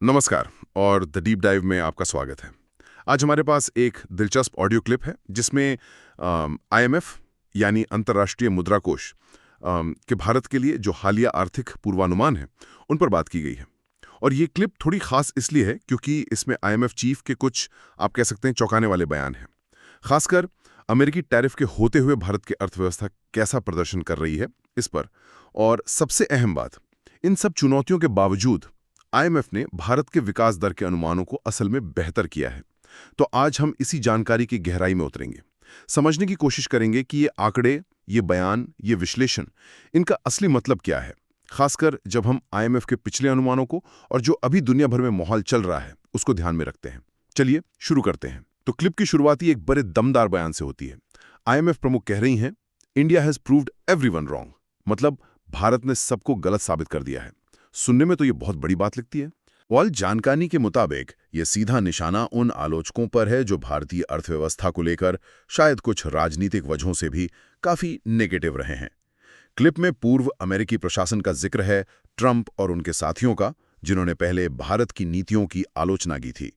नमस्कार और the deep dive में आपका स्वागत है। आज हमारे पास एक दिलचस्प ऑडियो क्लिप है जिसमें आईएमएफ यानी अंतर्राष्ट्रीय मुद्रा कोष के भारत के लिए जो हालिया आर्थिक पूर्वानुमान है उन पर बात की गई है। और ये क्लिप थोड़ी खास इसलिए है क्योंकि इसमें आईएमएफ चीफ के कुछ आप कह सकते हैं चौंकाने वाले बयान हैं। खासकर अमेरिकी टैरिफ के होते हुए भारत की अर्थव्यवस्था कैसा प्रदर्शन कर रही है इस पर। और सबसे अहम बात, इन सब चुनौतियों के बावजूद आईएमएफ ने भारत के विकास दर के अनुमानों को असल में बेहतर किया है। तो आज हम इसी जानकारी की गहराई में उतरेंगे, समझने की कोशिश करेंगे कि ये आंकड़े, ये बयान, ये विश्लेषण, इनका असली मतलब क्या है, खासकर जब हम आईएमएफ के पिछले अनुमानों को और जो अभी दुनिया भर में माहौल चल रहा है उसको ध्यान में रखते हैं। चलिए शुरू करते हैं। तो क्लिप की शुरुआत ही एक बड़े दमदार बयान से होती है। आईएमएफ प्रमुख कह रही हैं, India has proved everyone wrong, मतलब भारत ने सबको गलत साबित कर दिया है। सुनने में तो ये बहुत बड़ी बात लगती है। वॉल जानकारी के मुताबिक ये सीधा निशाना उन आलोचकों पर है जो भारतीय अर्थव्यवस्था को लेकर शायद कुछ राजनीतिक वजहों से भी काफी नेगेटिव रहे हैं। क्लिप में पूर्व अमेरिकी प्रशासन का जिक्र है, ट्रंप और उनके साथियों का, जिन्होंने पहले भारत की नीतियों की आलोचना की थी।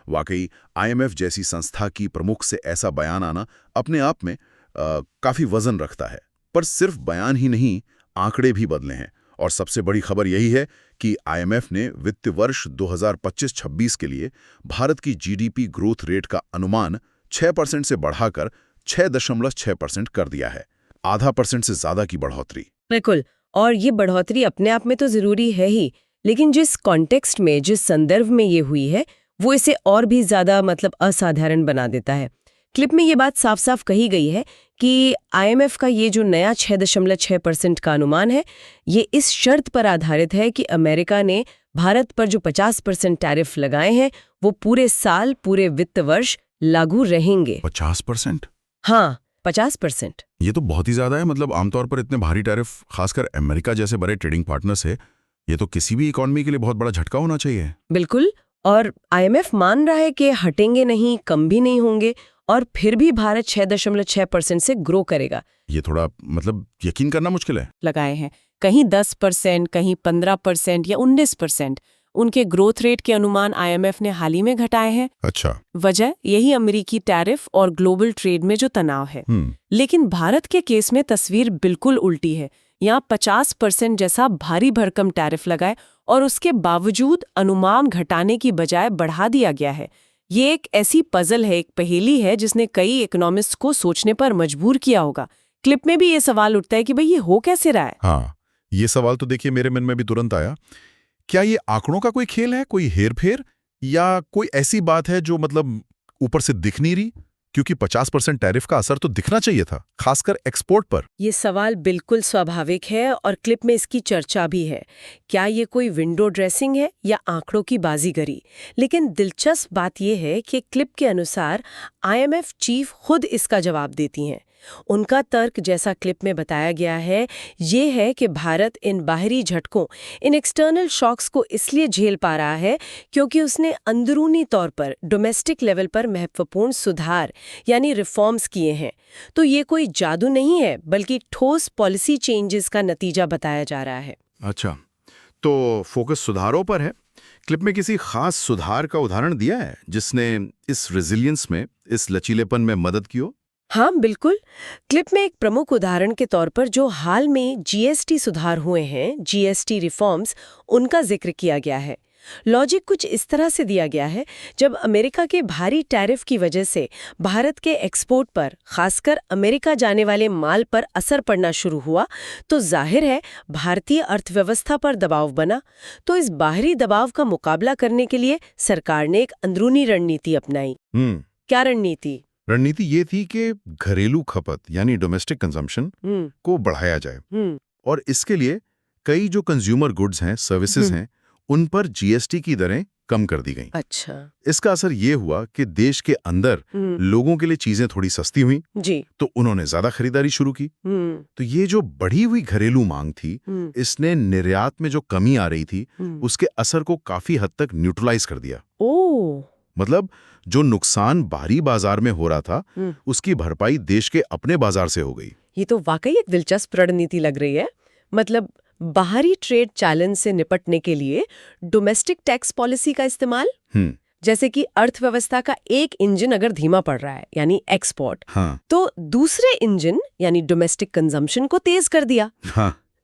वाकई आईएमएफ जैसी संस्था की प्रमुख से ऐसा बयान आना अपने आप में काफी वजन रखता है। पर सिर्फ बयान ही नहीं, आंकड़े भी बदले हैं। और सबसे बड़ी खबर यही है कि आईएमएफ ने वित्त वर्ष 2025-26 के लिए भारत की जीडीपी ग्रोथ रेट का अनुमान 6% से बढ़ाकर 6.6% कर दिया है। आधा % से ज्यादा की बढ़ोतरी। बिल्कुल, और ये बढ़ोतरी अपने आप में तो जरूरी है ही, लेकिन जिस कॉन्टेक्स्ट में, जिस संदर्भ में ये हुई है, वो इसे और भी ज्यादा असाधारण बना देता है। क्लिप में ये बात साफ साफ कही गई है कि आईएमएफ का ये जो नया 6.6% का अनुमान है, ये इस शर्त पर आधारित है कि अमेरिका ने भारत पर जो 50% टैरिफ लगाए हैं वो पूरे साल, पूरे वित्त वर्ष लागू रहेंगे। 50%? हाँ, 50%। ये तो बहुत ही ज्यादा है। मतलब आमतौर पर इतने भारी टैरिफ, खासकर अमेरिका जैसे बड़े ट्रेडिंग पार्टनर से, ये तो किसी भी इकोनॉमी के लिए बहुत बड़ा झटका होना चाहिए। बिल्कुल, और आईएमएफ मान रहा है कि हटेंगे नहीं, कम भी नहीं होंगे, और फिर भी भारत 6.6% से ग्रो करेगा। ये थोड़ा यकीन करना मुश्किल है। लगाए हैं, कहीं 10%, कहीं 15% या 19%। उनके ग्रोथ रेट के अनुमान आईएमएफ ने हाल ही में घटाए हैं। अच्छा। वजह यही अमेरिकी टैरिफ और ग्लोबल ट्रेड में जो तनाव है। लेकिन भारत के केस में तस्वीर बिल्कुल उल्टी है। यहाँ 50% जैसा भारी भरकम टैरिफ लगाए और उसके बावजूद अनुमान घटाने की बजाय बढ़ा दिया गया है। ये एक ऐसी पजल है, एक पहेली है जिसने कई इकोनॉमिस्ट को सोचने पर मजबूर किया होगा। क्लिप में भी ये सवाल उठता है कि भाई ये हो कैसे रहा है। हाँ, ये सवाल तो देखिए मेरे मन में भी तुरंत आया। क्या ये आंकड़ों का कोई खेल है, कोई हेरफेर, या कोई ऐसी बात है जो ऊपर से दिख नहीं रही? क्योंकि 50% टैरिफ का असर तो दिखना चाहिए था, खासकर एक्सपोर्ट पर। ये सवाल बिल्कुल स्वाभाविक है और क्लिप में इसकी चर्चा भी है। क्या ये कोई विंडो ड्रेसिंग है या आंकड़ों की बाजीगरी? लेकिन दिलचस्प बात यह है कि क्लिप के अनुसार आईएमएफ चीफ खुद इसका जवाब देती हैं। उनका तर्क, जैसा क्लिप में बताया गया है, ये है कि भारत इन बाहरी झटकों, इन एक्सटर्नल शॉक्स को इसलिए झेल पा रहा है क्योंकि उसने अंदरूनी तौर पर, डोमेस्टिक लेवल पर महत्वपूर्ण सुधार यानी रिफॉर्म्स किए हैं। तो ये कोई जादू नहीं है, बल्कि ठोस पॉलिसी चेंजेस का नतीजा बताया जा रहा है। अच्छा, तो फोकस सुधारों पर है। क्लिप में किसी खास सुधार का उदाहरण दिया है जिसने इस रेजिलियंस में, इस लचीलेपन में मदद की हो? हाँ बिल्कुल। क्लिप में एक प्रमुख उदाहरण के तौर पर जो हाल में जीएसटी सुधार हुए हैं, जीएसटी रिफॉर्म्स, उनका जिक्र किया गया है। लॉजिक कुछ इस तरह से दिया गया है, जब अमेरिका के भारी टैरिफ की वजह से भारत के एक्सपोर्ट पर, खासकर अमेरिका जाने वाले माल पर असर पड़ना शुरू हुआ, तो जाहिर है भारतीय अर्थव्यवस्था पर दबाव बना। तो इस बाहरी दबाव का मुकाबला करने के लिए सरकार ने एक अंदरूनी रणनीति अपनाई। क्या रणनीति? रणनीति ये थी कि घरेलू खपत यानी डोमेस्टिक कंजम्पशन को बढ़ाया जाए। और इसके लिए कई जो कंज्यूमर गुड्स हैं, सर्विसेज हैं, उन पर जीएसटी की दरें कम कर दी गईं। अच्छा। इसका असर ये हुआ कि देश के अंदर लोगों के लिए चीजें थोड़ी सस्ती हुई जी, तो उन्होंने ज्यादा खरीदारी शुरू की। तो ये जो बढ़ी हुई घरेलू मांग थी, इसने निर्यात में जो कमी आ रही थी उसके असर को काफी हद तक न्यूट्रलाइज कर दिया। मतलब जो नुकसान बाहरी बाजार में हो रहा था, उसकी भरपाई देश के अपने बाजार से हो गई। ये तो वाकई एक दिलचस्प रणनीति लग रही है। मतलब बाहरी ट्रेड चैलेंज से निपटने के लिए डोमेस्टिक टैक्स पॉलिसी का इस्तेमाल, जैसे कि अर्थव्यवस्था का एक इंजन अगर धीमा पड़ रहा है यानी एक्सपोर्ट, तो दूसरे इंजन यानी डोमेस्टिक कंजम्पशन को तेज कर दिया।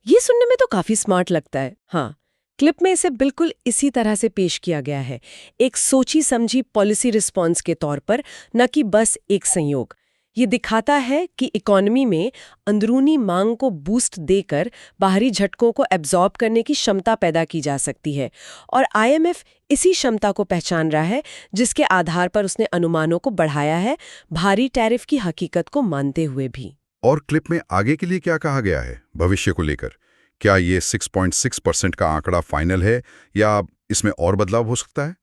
ये सुनने में तो काफी स्मार्ट लगता है। हाँ, क्लिप में इसे बिल्कुल इसी तरह से पेश किया गया है, एक सोची समझी पॉलिसी रिस्पॉन्स के तौर पर, न कि बस एक संयोग। ये दिखाता है कि इकोनॉमी में अंदरूनी मांग को बूस्ट देकर बाहरी झटकों को एब्जॉर्ब करने की क्षमता पैदा की जा सकती है, और आईएमएफ इसी क्षमता को पहचान रहा है, जिसके आधार पर उसने अनुमानों को बढ़ाया है, भारी टैरिफ की हकीकत को मानते हुए भी। और क्लिप में आगे के लिए क्या कहा गया है भविष्य को लेकर? क्या ये 6.6% का आंकड़ा फाइनल है या इसमें और बदलाव हो सकता है?